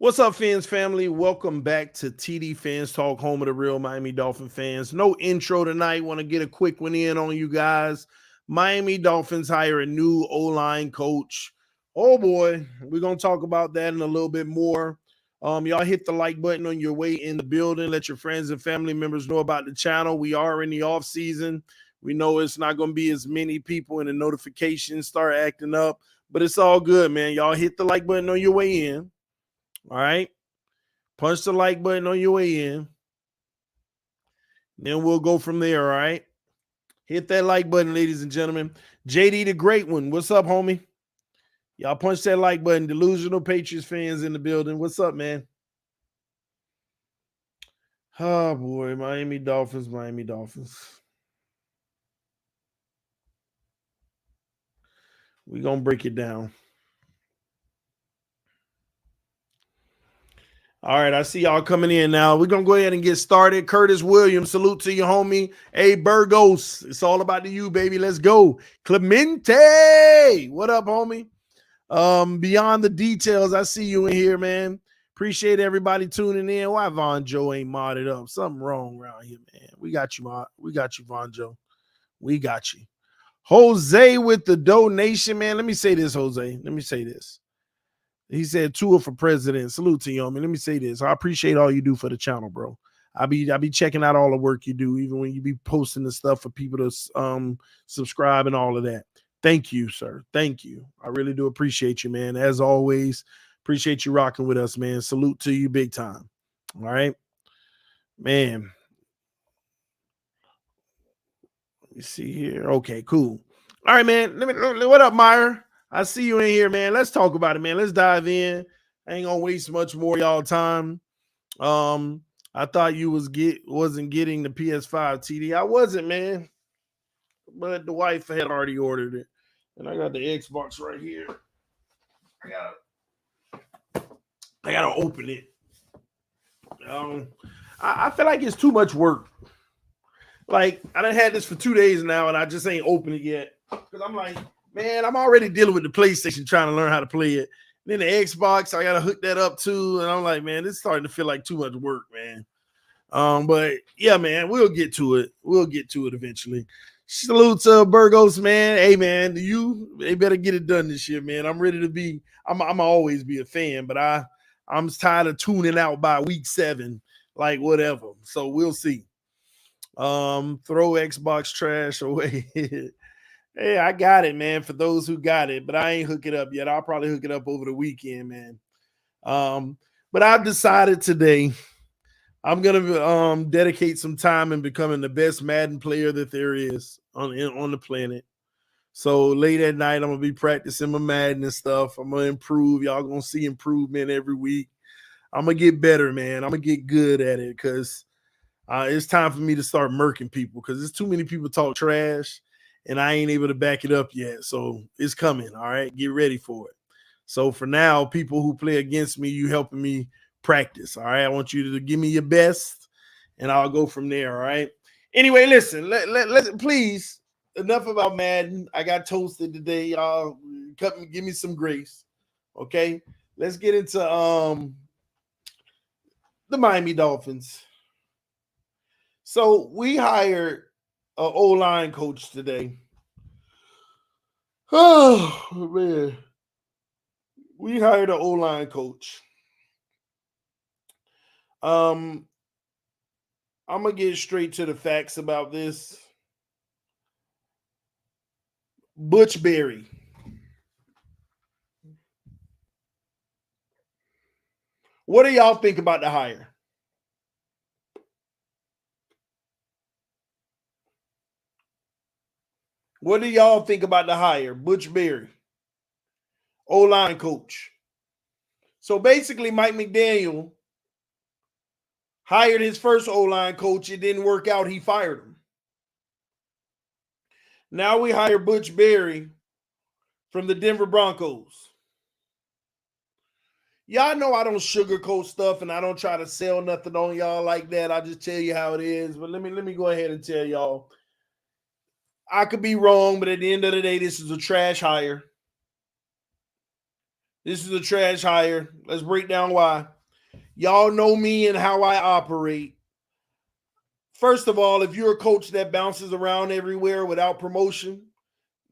What's up, Fins family? Welcome back to TD Fans Talk, home of the real Miami Dolphin fans. No intro tonight. Want to get a quick one in on you guys. Miami Dolphins hire a new O-line coach. Oh boy, we're gonna talk about that in a little bit more. Y'all hit the like button on your way in the building. Let your friends and family members know about the channel. We are in the off season. We know it's not gonna be as many people, and the notifications start acting up, but it's all good, man. Y'all hit the like button on your way in. All right. Punch the like button on your way in. Then we'll go from there. All right. Hit that like button, ladies and gentlemen. JD the Great One. What's up, homie? Y'all punch that like button. Delusional Patriots fans in the building. What's up, man? Oh, boy. Miami Dolphins, Miami Dolphins. We're going to break it down. All right, I see y'all coming in now. We're going to go ahead and get started. Curtis Williams, salute to you, homie. Hey, Burgos, it's all about you, baby. Let's go. Clemente, what up, homie? Beyond the details, I see you in here, man. Appreciate everybody tuning in. Why Von Joe ain't modded up? Something wrong around here, man. We got you, Von Joe. We got you. Jose with the donation, man. Let me say this, Jose. Let me say this. He said Tua for president. Salute to you, man. Let me say this. I appreciate all you do for the channel, bro. I be checking out all the work you do, even when you be posting the stuff for people to subscribe and all of that. Thank you, sir. Thank you. I really do appreciate you, man. As always, appreciate you rocking with us, man. Salute to you big time. All right, man. Let me see here. Okay, cool. All right, man. What up, Meyer? I see you in here, man. Let's talk about it, man. Let's dive in. I ain't gonna waste much more y'all time. I thought you wasn't getting the PS5 TD. I wasn't, man. But the wife had already ordered it. And I got the Xbox right here. I gotta open it. I feel like it's too much work. Like, I done had this for 2 days now, and I just ain't opened it yet. Because I'm like, man, I'm already dealing with the PlayStation trying to learn how to play it. Then the Xbox, I gotta hook that up too. And I'm like, man, this is starting to feel like too much work, man. But yeah, man, we'll get to it. We'll get to it eventually. Salute to Burgos, man. Hey, man, they better get it done this year, man. I'm ready to be. I'm always be a fan, but I'm tired of tuning out by week 7, like whatever. So we'll see. Throw Xbox trash away. Hey, I got it, man, for those who got it, but I ain't hook it up yet. I'll probably hook it up over the weekend, man. But I've decided today I'm gonna dedicate some time in becoming the best Madden player that there is on the planet. So late at night, I'm gonna be practicing my Madden and stuff. I'm gonna improve. Y'all gonna see improvement every week. I'm gonna get better, man. I'm gonna get good at it because it's time for me to start murking people because there's too many people talk trash and I ain't able to back it up yet. So it's coming. All right. Get ready for it. So for now, people who play against me, you helping me practice. All right. I want you to give me your best and I'll go from there. All right. Anyway, listen, let's please, enough about Madden. I got toasted today. Y'all give me some grace. Okay. Let's get into the Miami Dolphins. So we hired an O-line coach today. Oh, man. We hired an O-line coach. I'm going to get straight to the facts about this. Butch Berry. What do y'all think about the hire? What do y'all think about the hire? Butch Berry, O-line coach. So basically, Mike McDaniel hired his first O-line coach. It didn't work out. He fired him. Now we hire Butch Berry from the Denver Broncos. Y'all know I don't sugarcoat stuff and I don't try to sell nothing on y'all like that. I just tell you how it is. But let me go ahead and tell y'all. I could be wrong, but at the end of the day, this is a trash hire. This is a trash hire. Let's break down why. Y'all know me and how I operate. First of all, if you're a coach that bounces around everywhere without promotion,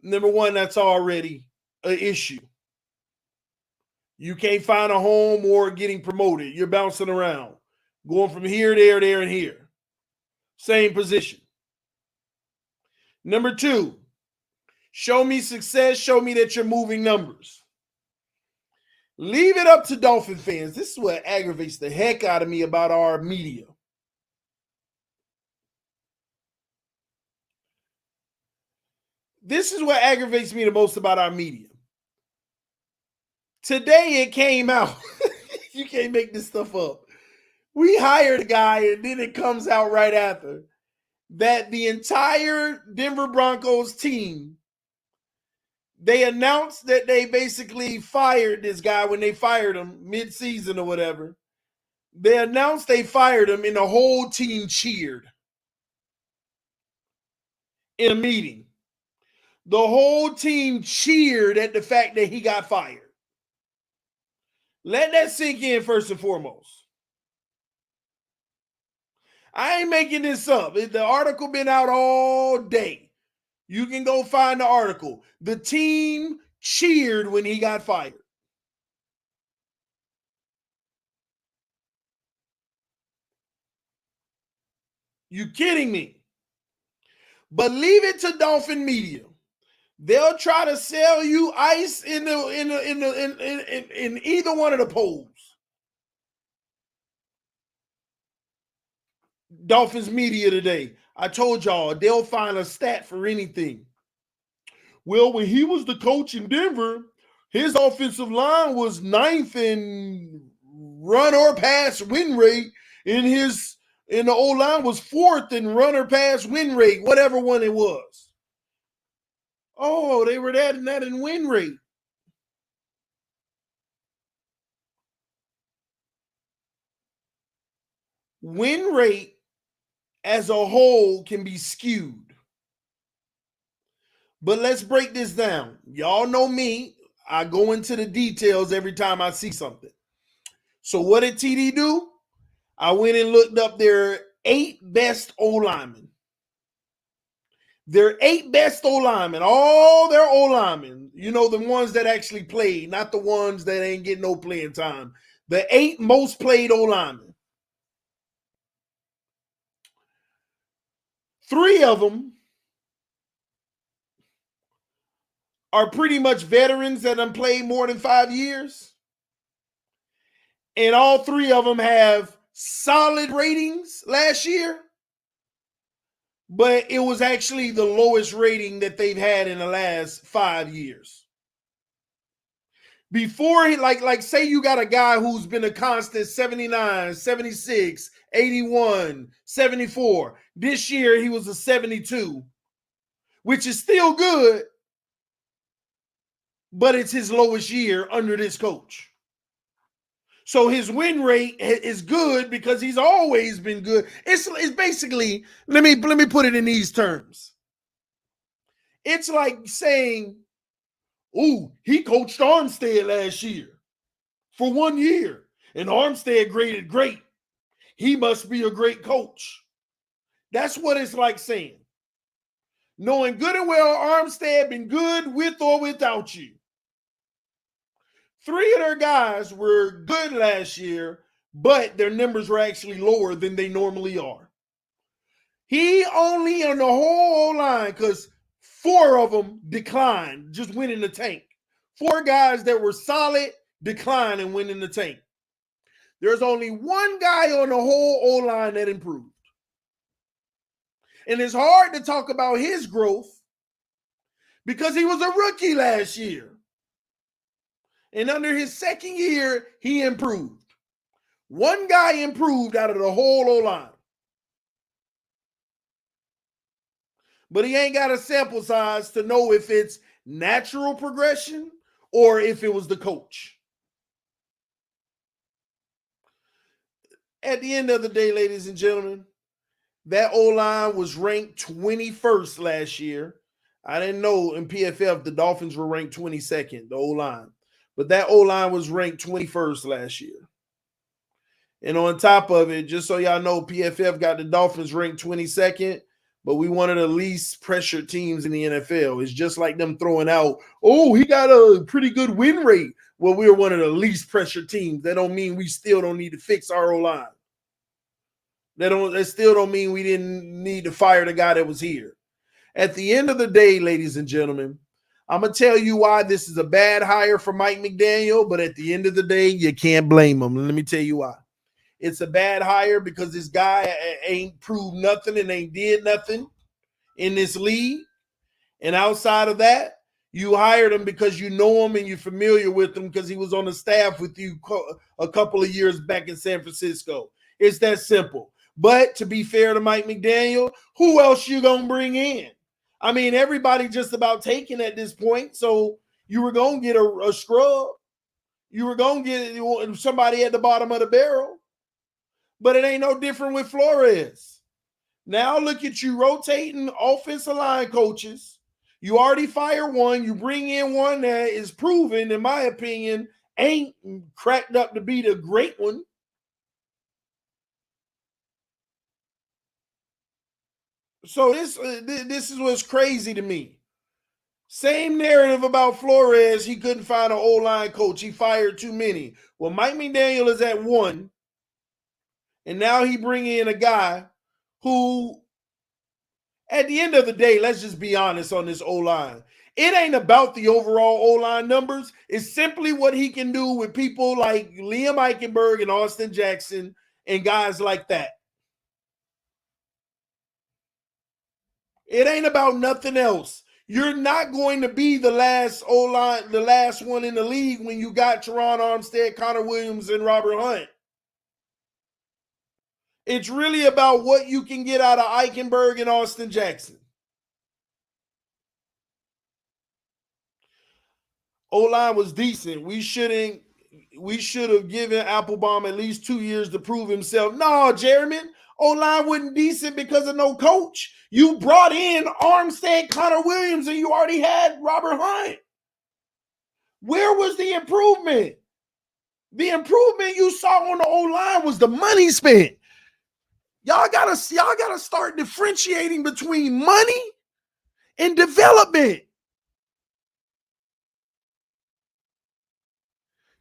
number one, that's already an issue. You can't find a home or getting promoted. You're bouncing around, going from here, there, and here. Same position. Number two, show me success. Show me that you're moving numbers. Leave it up to Dolphin fans. This is what aggravates the heck out of me about our media. This is what aggravates me the most about our media. Today it came out. You can't make this stuff up. We hired a guy, and then it comes out right after that the entire Denver Broncos team, they announced that they basically fired this guy when they fired him mid-season or whatever. They announced they fired him, and the whole team cheered in a meeting. The whole team cheered at the fact that he got fired. Let that sink in first and foremost. I ain't making this up. The article been out all day. You can go find the article. The team cheered when he got fired. You kidding me? But leave it to Dolphin media. They'll try to sell you ice in either one of the polls. Dolphins media today. I told y'all they'll find a stat for anything. Well, when he was the coach in Denver, his offensive line was 9th in run or pass win rate, and the OLine was 4th in run or pass win rate, whatever one it was. Oh, they were adding that in win rate. Win rate as a whole can be skewed. But let's break this down. Y'all know me. I go into the details every time I see something. So what did TD do? I went and looked up their 8 best O-linemen. Their 8 best O-linemen, all their O-linemen, you know, the ones that actually played, not the ones that ain't getting no playing time. The 8 most played O-linemen. 3 of them are pretty much veterans that have played more than 5 years. And all 3 of them have solid ratings last year. But it was actually the lowest rating that they've had in the last 5 years. Before, like say you got a guy who's been a constant 79, 76, 81, 74. This year he was a 72, which is still good, but it's his lowest year under this coach. So his win rate is good because he's always been good. It's basically, let me put it in these terms. It's like saying, ooh, he coached Armstead last year for 1 year, and Armstead graded great. He must be a great coach. That's what it's like saying. Knowing good and well Armstead been good with or without you. 3 of their guys were good last year, but their numbers were actually lower than they normally are. He only on the whole line, because 4 of them declined, just went in the tank. 4 guys that were solid declined and went in the tank. There's only 1 guy on the whole O-line that improved. And it's hard to talk about his growth because he was a rookie last year. And under his second year, he improved. 1 guy improved out of the whole O-line. But he ain't got a sample size to know if it's natural progression or if it was the coach. At the end of the day, ladies and gentlemen, that O-line was ranked 21st last year. I didn't know in PFF the Dolphins were ranked 22nd, the O-line. but that O-line was ranked 21st last year. And on top of it, just so y'all know, PFF got the Dolphins ranked 22nd, but we one of the least pressured teams in the NFL. It's just like them throwing out, oh, he got a pretty good win rate. Well, we're one of the least pressured teams. That don't mean we still don't need to fix our O-line. That still don't mean we didn't need to fire the guy that was here. At the end of the day, ladies and gentlemen, I'm going to tell you why this is a bad hire for Mike McDaniel, but at the end of the day, you can't blame him. Let me tell you why. It's a bad hire because this guy ain't proved nothing and ain't did nothing in this league. And outside of that, you hired him because you know him and you're familiar with him because he was on the staff with you a couple of years back in San Francisco. It's that simple. But to be fair to Mike McDaniel, who else you going to bring in? I mean, everybody just about taken at this point. So you were going to get a scrub. You were going to get somebody at the bottom of the barrel. But it ain't no different with Flores. Now look at you rotating offensive line coaches. You already fire one. You bring in one that is proven, in my opinion, ain't cracked up to be the great one. So this is what's crazy to me. Same narrative about Flores. He couldn't find an O-line coach. He fired too many. Well, Mike McDaniel is at one. And now he bring in a guy who, at the end of the day, let's just be honest on this O-line. It ain't about the overall O-line numbers. It's simply what he can do with people like Liam Eichenberg and Austin Jackson and guys like that. It ain't about nothing else. You're not going to be the last O-line, the last one in the league when you got Teron Armstead, Connor Williams, and Robert Hunt. It's really about what you can get out of Eichenberg and Austin Jackson. O-line was decent. We should have given Applebaum at least 2 years to prove himself. No, Jeremy, O-line wasn't decent because of no coach. You brought in Armstead, Connor Williams, and you already had Robert Hunt. Where was the improvement? The improvement you saw on the O-line was the money spent. Y'all gotta start differentiating between money and development.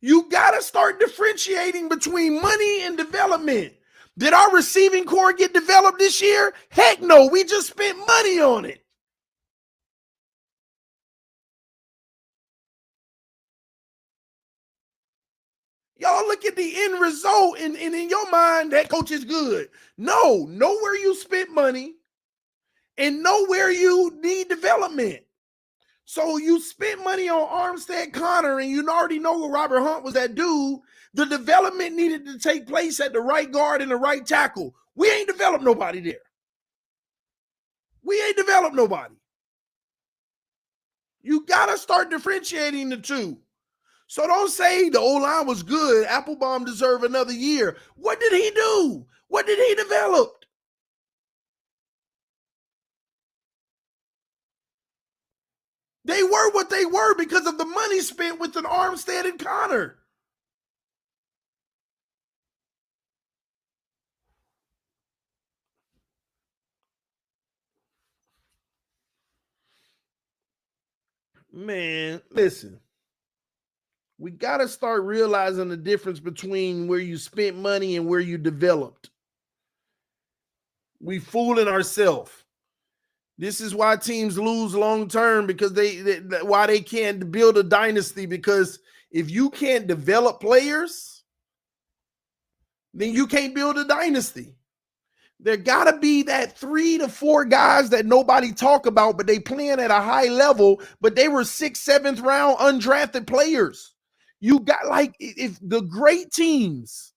You gotta start differentiating between money and development. Did our receiving core get developed this year? Heck no, we just spent money on it. Y'all look at the end result, and in your mind, that coach is good. No, nowhere you spent money and nowhere you need development. So you spent money on Armstead Connor, and you already know what Robert Hunt was that dude. The development needed to take place at the right guard and the right tackle. We ain't developed nobody there. We ain't developed nobody. You got to start differentiating the two. So don't say the O-line was good. Applebaum deserved another year. What did he do? What did he develop? They were what they were because of the money spent with an Armstead and Connor. Man, listen. We got to start realizing the difference between where you spent money and where you developed. We fooling ourselves. This is why teams lose long term, because why they can't build a dynasty, because if you can't develop players, then you can't build a dynasty. There got to be that 3 to 4 guys that nobody talk about, but they playing at a high level, but they were 6th, 7th round undrafted players. You got, like, if the great teams,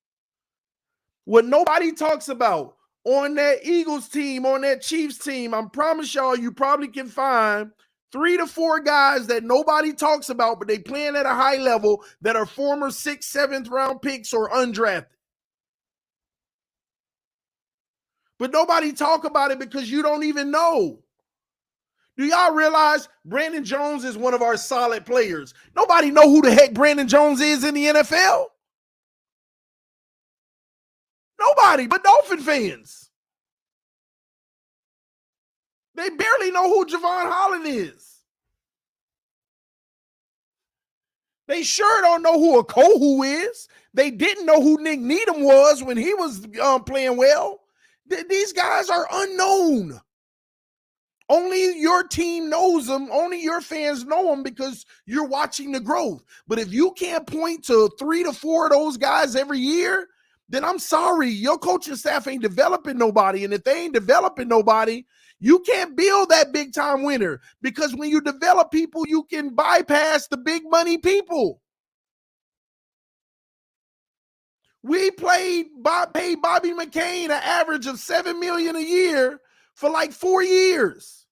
what nobody talks about, on that Eagles team, on that Chiefs team, I promise y'all, you probably can find 3 to 4 guys that nobody talks about, but they playing at a high level that are former 6th, 7th round picks or undrafted. But nobody talk about it because you don't even know. Do y'all realize Brandon Jones is one of our solid players? Nobody know who the heck Brandon Jones is in the NFL. Nobody but Dolphin fans. They barely know who Javon Holland is. They sure don't know who a Kohu is. They didn't know who Nick Needham was when he was playing well. These guys are unknown. Only your team knows them. Only your fans know them because you're watching the growth. But if you can't point to 3 to 4 of those guys every year, then I'm sorry. Your coaching staff ain't developing nobody. And if they ain't developing nobody, you can't build that big time winner, because when you develop people, you can bypass the big money people. We paid Bobby McCain an average of $7 million a year for like 4 years.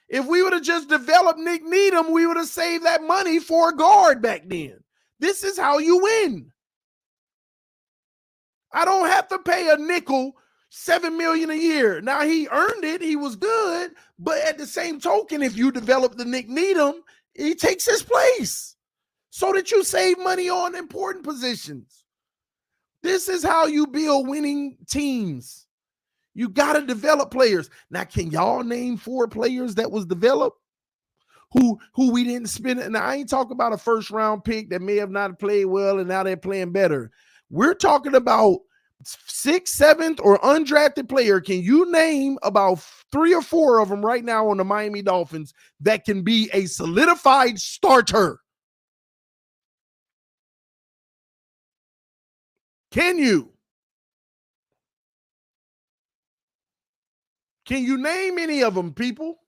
If we would have just developed Nick Needham, we would have saved that money for a guard back then. This is how you win. I don't have to pay a nickel $7 million a year. Now, he earned it. He was good. But at the same token, if you develop the Nick Needham, he takes his place so that you save money on important positions. This is how you build winning teams. You got to develop players. Now, can y'all name 4 players that was developed who we didn't spend? And I ain't talking about a first round pick that may have not played well and now they're playing better. We're talking about 6th, 7th, or undrafted player. Can you name about 3 or 4 of them right now on the Miami Dolphins that can be a solidified starter? Can you? Can you name any of them, people?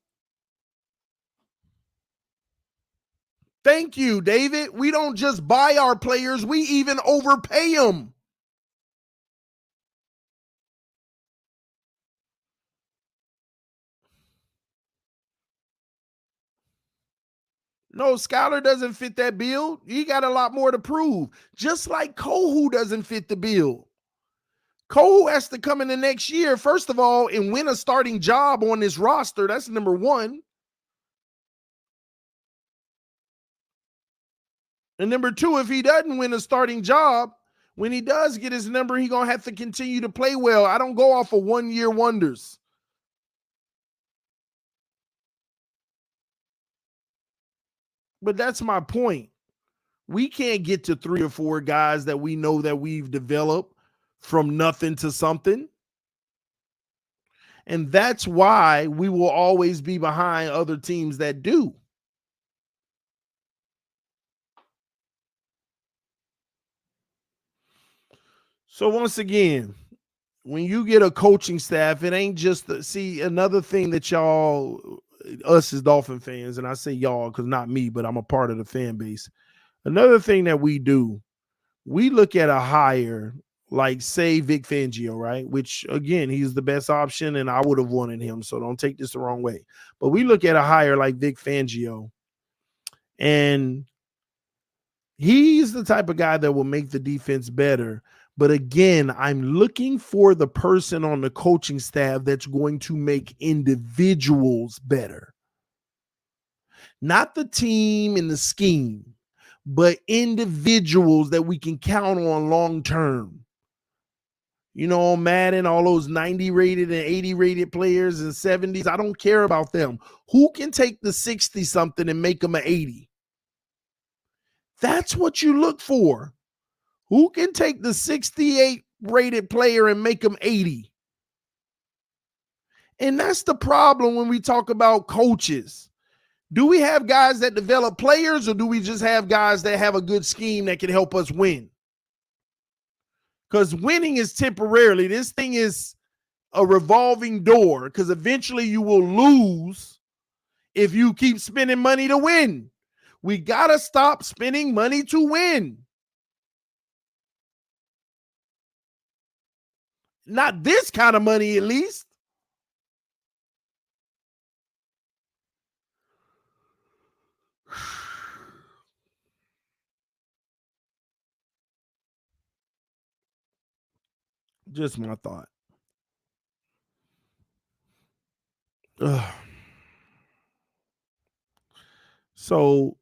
Thank you, David. We don't just buy our players, we even overpay them. No, Skylar doesn't fit that bill. He got a lot more to prove. Just like Kohu doesn't fit the bill. Kohu has to come in the next year, first of all, and win a starting job on this roster. That's number one. And number two, if he doesn't win a starting job, when he does get his number, he's going to have to continue to play well. I don't go off of 1-year wonders. But that's my point. We can't get to 3 or 4 guys that we know that we've developed from nothing to something. And that's why we will always be behind other teams that do. So once again, when you get a coaching staff, it ain't just see another thing that y'all, us as Dolphin fans, and I say y'all because not me, but I'm a part of the fan base. Another thing that we do, we look at a hire like, say, Vic Fangio, right? Which, again, he's the best option, and I would have wanted him, so don't take this the wrong way. But we look at a hire like Vic Fangio, and he's the type of guy that will make the defense better. But again, I'm looking for the person on the coaching staff that's going to make individuals better. Not the team and the scheme, but individuals that we can count on long term. You know, Madden, all those 90 rated and 80 rated players and 70s, I don't care about them. Who can take the 60 something and make them an 80? That's what you look for. Who can take the 68 rated player and make them 80? And that's the problem when we talk about coaches. Do we have guys that develop players, or do we just have guys that have a good scheme that can help us win? Because winning is temporarily. This thing is a revolving door, because eventually you will lose if you keep spending money to win. We got to stop spending money to win. Not this kind of money, at least. Just my thought. Ugh. So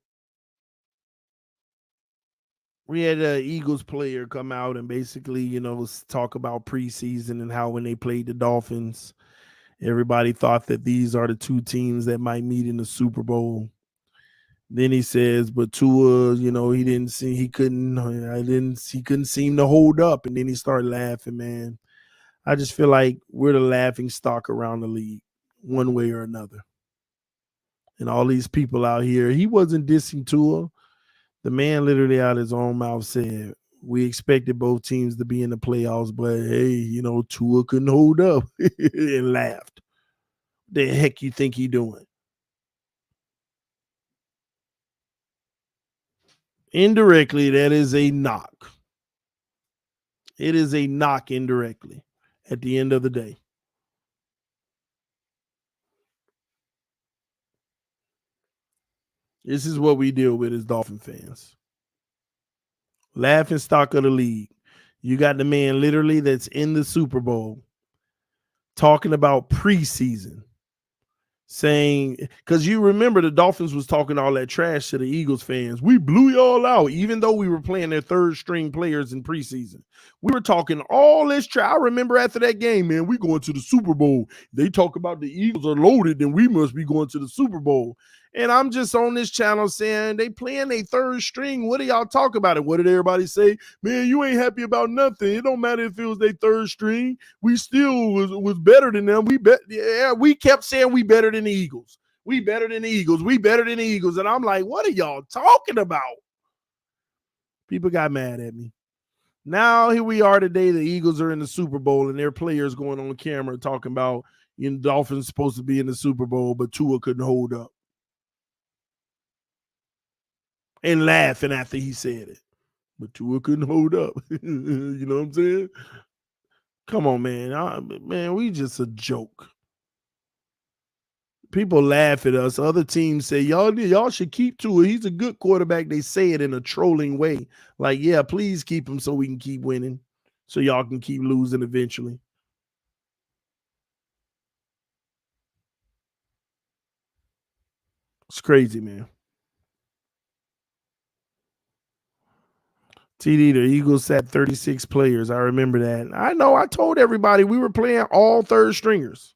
we had an Eagles player come out and basically, talk about preseason and how when they played the Dolphins, everybody thought that these are the two teams that might meet in the Super Bowl. Then he says, but Tua, he couldn't seem to hold up. And then he started laughing, man. I just feel like we're the laughing stock around the league, one way or another. And all these people out here, he wasn't dissing Tua. The man literally out his own mouth said, we expected both teams to be in the playoffs, but hey, Tua couldn't hold up and laughed. The heck you think he doing? Indirectly, that is a knock. It is a knock indirectly at the end of the day. This is what we deal with as Dolphin fans. Laughing stock of the league. You got the man literally that's in the Super Bowl talking about preseason. Saying, because you remember the Dolphins was talking all that trash to the Eagles fans. We blew y'all out, even though we were playing their third string players in preseason. We were talking all this trash. I remember after that game, man, we going to the Super Bowl. They talk about the Eagles are loaded, then we must be going to the Super Bowl. And I'm just on this channel saying they playing a third string. What do y'all talk about it? What did everybody say? Man, you ain't happy about nothing. It don't matter if it was their third string. We still was better than them. We kept saying we better than the Eagles. We better than the Eagles. We better than the Eagles. And I'm like, what are y'all talking about? People got mad at me. Now here we are today. The Eagles are in the Super Bowl and their players going on camera talking about Dolphins supposed to be in the Super Bowl, but Tua couldn't hold up. And laughing after he said it. But Tua couldn't hold up. You know what I'm saying? Come on, man. We just a joke. People laugh at us. Other teams say, y'all should keep Tua. He's a good quarterback. They say it in a trolling way. Like, yeah, please keep him so we can keep winning. So y'all can keep losing eventually. It's crazy, man. TD, the Eagles sat 36 players. I remember that. I know. I told everybody we were playing all third stringers.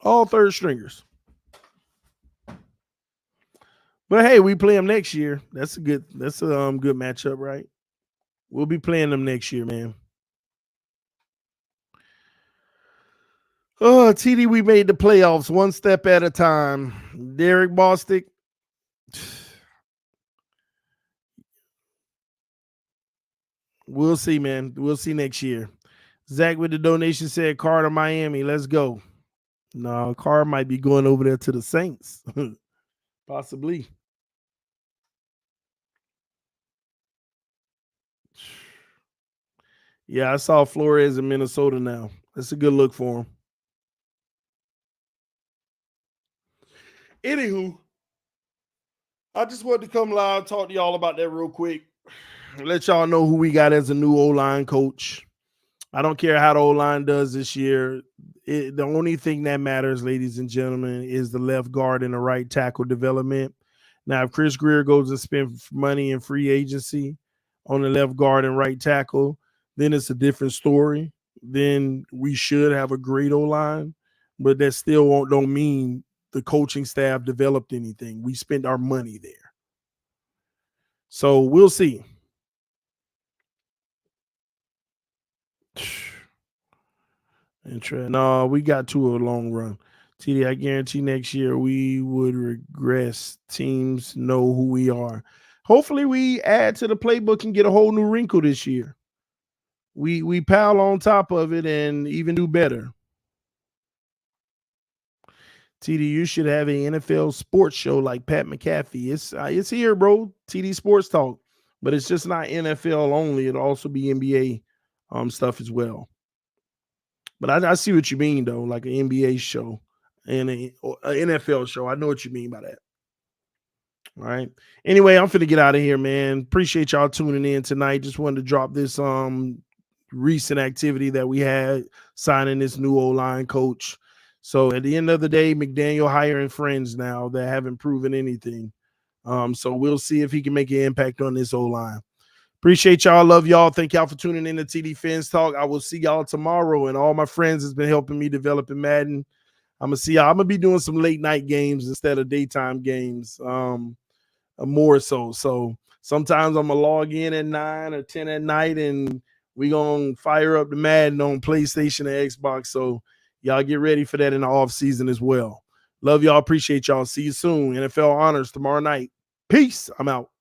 All third stringers. But hey, we play them next year. That's a good matchup, right? We'll be playing them next year, man. Oh, TD, we made the playoffs one step at a time. Derek Bostic. We'll see, man. We'll see next year. Zach with the donation said Carter, Miami. Let's go. No, Carr might be going over there to the Saints. Possibly. Yeah, I saw Flores in Minnesota now. That's a good look for him. Anywho, I just wanted to come live, talk to y'all about that real quick. Let y'all know who we got as a new OLine coach. I don't care how the OLine does this year. The only thing that matters, ladies and gentlemen, is the left guard and the right tackle development. Now, if Chris Greer goes to spend money in free agency on the left guard and right tackle, then it's a different story. Then we should have a great O-line, but that still don't mean the coaching staff developed anything. We spent our money there. So we'll see. No, we got to a long run. TD, I guarantee next year we would regress. Teams know who we are. Hopefully we add to the playbook and get a whole new wrinkle this year. We pile on top of it and even do better. TD, you should have an NFL sports show like Pat McAfee. It's here, bro. TD Sports Talk, but it's just not NFL only. It'll also be NBA stuff as well. But I see what you mean, though, like an NBA show and an NFL show. I know what you mean by that. All right. Anyway, I'm finna get out of here, man. Appreciate y'all tuning in tonight. Just wanted to drop this recent activity that we had signing this new O-line coach. So at the end of the day, McDaniel hiring friends now that haven't proven anything. So we'll see if he can make an impact on this O-line. Appreciate y'all. Love y'all. Thank y'all for tuning in to TD Fins Talk. I will see y'all tomorrow. And all my friends has been helping me develop in Madden. I'm gonna see y'all. I'm gonna be doing some late night games instead of daytime games. More so. So sometimes I'm gonna log in at 9 or 10 at night, and we gonna fire up the Madden on PlayStation and Xbox. So y'all get ready for that in the off season as well. Love y'all. Appreciate y'all. See you soon. NFL honors tomorrow night. Peace. I'm out.